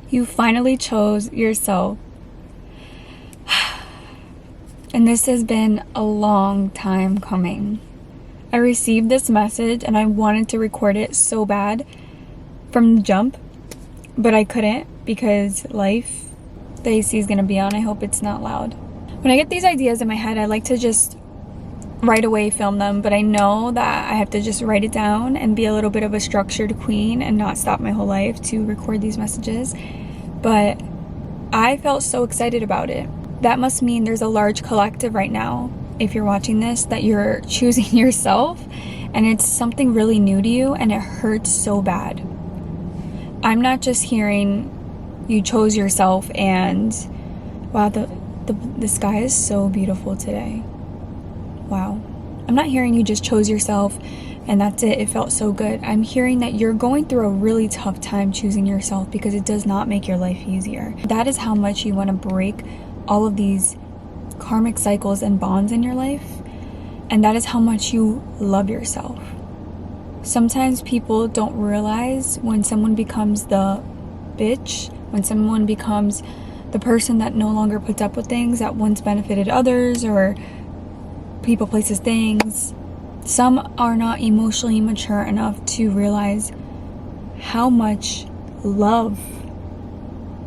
You finally chose yourself. And this has been a long time coming. I received this message and I wanted to record it so bad from the jump, but I couldn't because life, the AC is gonna be on. I hope it's not loud. When I get these ideas in my head, I like to just right away film them, but I know that I have to just write it down and be a little bit of a structured queen and not stop my whole life to record these messages. But I felt so excited about it. That must mean there's a large collective right now, if you're watching this, that you're choosing yourself and it's something really new to you and it hurts so bad. I'm not just hearing you chose yourself and wow, the sky is so beautiful today. Wow. I'm not hearing you just chose yourself and that's it. It felt so good. I'm hearing that you're going through a really tough time choosing yourself because it does not make your life easier. That is how much you want to break all of these karmic cycles and bonds in your life. And that is how much you love yourself. Sometimes people don't realize when someone becomes the bitch, when someone becomes the person that no longer puts up with things that once benefited others or people, places, things. Some are not emotionally mature enough to realize how much love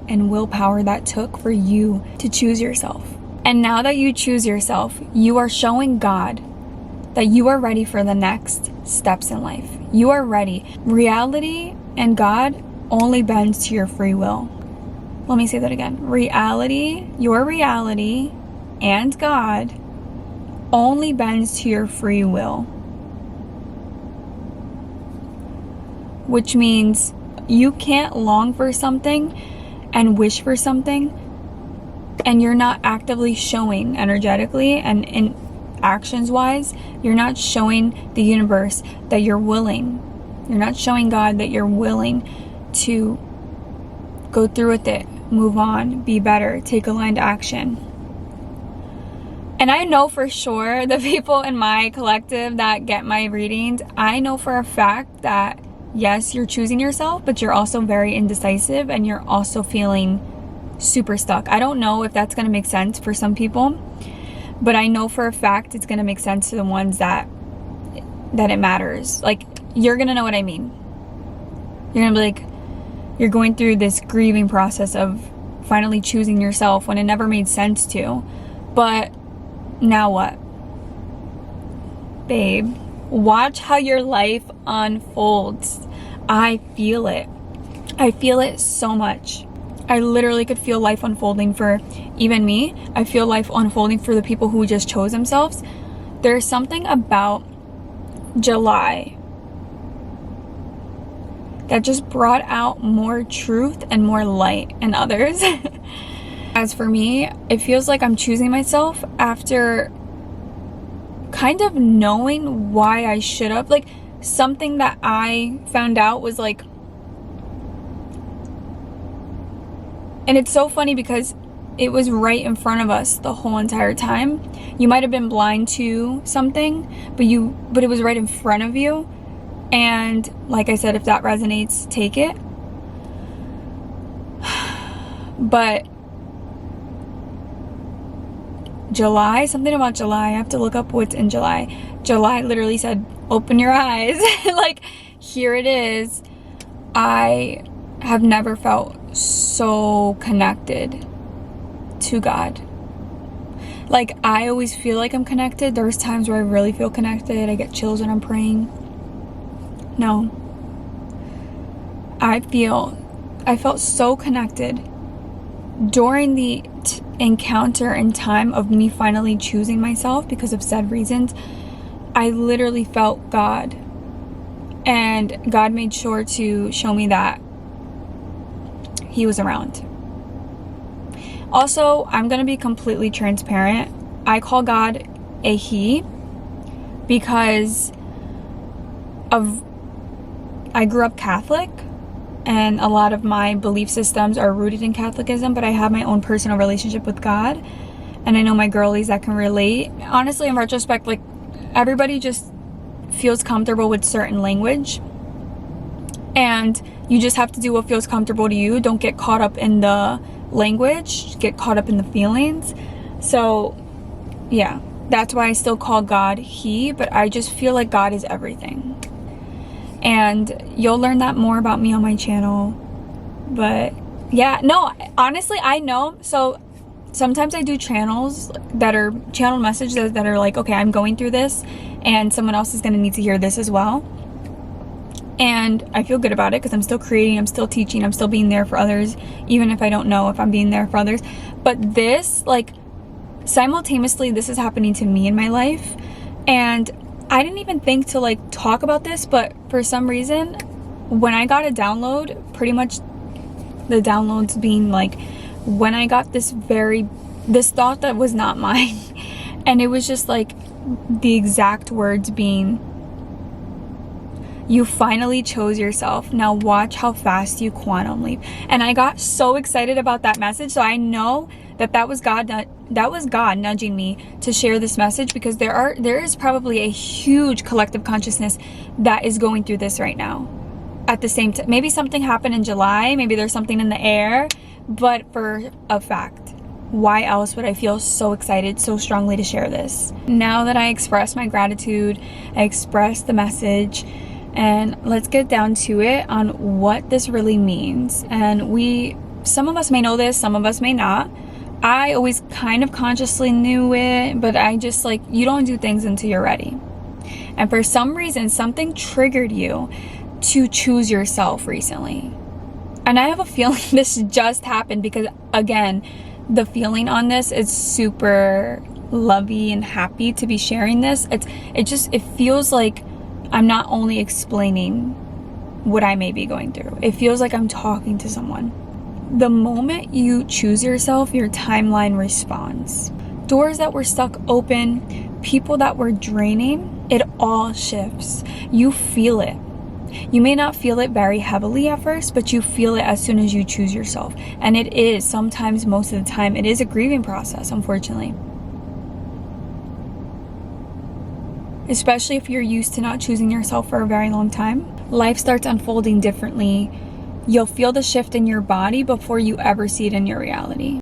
and willpower that took for you to choose yourself. And now that you choose yourself, you are showing God that you are ready for the next steps in life. You are ready. Reality and God only bends to your free will. Let me say that again. Reality, your reality, and God only bends to your free will. Which means you can't long for something and wish for something and you're not actively showing energetically and in actions wise, you're not showing the universe that you're willing. You're not showing God that you're willing to go through with it, move on, be better, take aligned action. And I know for sure the people in my collective that get my readings, I know for a fact that yes, you're choosing yourself, but you're also very indecisive and you're also feeling super stuck. I don't know if that's going to make sense for some people, but I know for a fact it's going to make sense to the ones that it matters. Like, you're going to know what I mean. You're going to be like, you're going through this grieving process of finally choosing yourself when it never made sense to. But now what? Babe, watch how your life unfolds. I feel it. I feel it so much. I literally could feel life unfolding for even me. I feel life unfolding for the people who just chose themselves. There's something about July that just brought out more truth and more light in others. As for me, it feels like I'm choosing myself after kind of knowing why I should have. Like, something that I found out was like, and it's so funny because it was right in front of us the whole entire time. You might have been blind to something, but it was right in front of you. And like I said, if that resonates, take it. But July, something about July, I have to look up what's in July. July literally said, open your eyes. Like, here it is. I have never felt so connected to God. Like, I always feel like I'm connected. There's times where I really feel connected. I get chills when I'm praying. No. I felt so connected during the encounter and time of me finally choosing myself because of said reasons. I literally felt God, and God made sure to show me that He was around. Also, I'm going to be completely transparent. I call God a He because I grew up Catholic, and a lot of my belief systems are rooted in Catholicism, but I have my own personal relationship with God, and I know my girlies that can relate. Honestly, in retrospect, like, everybody just feels comfortable with certain language, and You just have to do what feels comfortable to you. Don't get caught up in the language, get caught up in the feelings. So yeah, that's why I still call God He, but I just feel like God is everything. And you'll learn that more about me on my channel. But yeah, no, honestly, I know. So sometimes I do channels that are channel messages that are like, okay, I'm going through this and someone else is going to need to hear this as well. And I feel good about it because I'm still creating, I'm still teaching, I'm still being there for others, even if I don't know if I'm being there for others. But this, like, simultaneously, this is happening to me in my life. And I didn't even think to like talk about this, but for some reason, when I got a download, pretty much the downloads being like, when I got this thought that was not mine. And it was just like the exact words being, you finally chose yourself. Now watch how fast you quantum leap. And I got so excited about that message. So I know that was God nudging me to share this message, because there is probably a huge collective consciousness that is going through this right now. At the same time, maybe something happened in July, maybe there's something in the air, but for a fact, why else would I feel so excited so strongly to share this? Now that I express my gratitude, I express the message, and let's get down to it on what this really means. And some of us may know this, some of us may not. I always kind of consciously knew it, but I just like, you don't do things until you're ready. And for some reason, something triggered you to choose yourself recently. And I have a feeling this just happened because, again, the feeling on this is super lovey and happy to be sharing this. It feels like I'm not only explaining what I may be going through. It feels like I'm talking to someone. The moment you choose yourself, your timeline responds. Doors that were stuck open, people that were draining, it all shifts. You feel it. You may not feel it very heavily at first, but you feel it as soon as you choose yourself. And it is, sometimes, most of the time, it is a grieving process, unfortunately. Especially if you're used to not choosing yourself for a very long time. Life starts unfolding differently. You'll feel the shift in your body before you ever see it in your reality.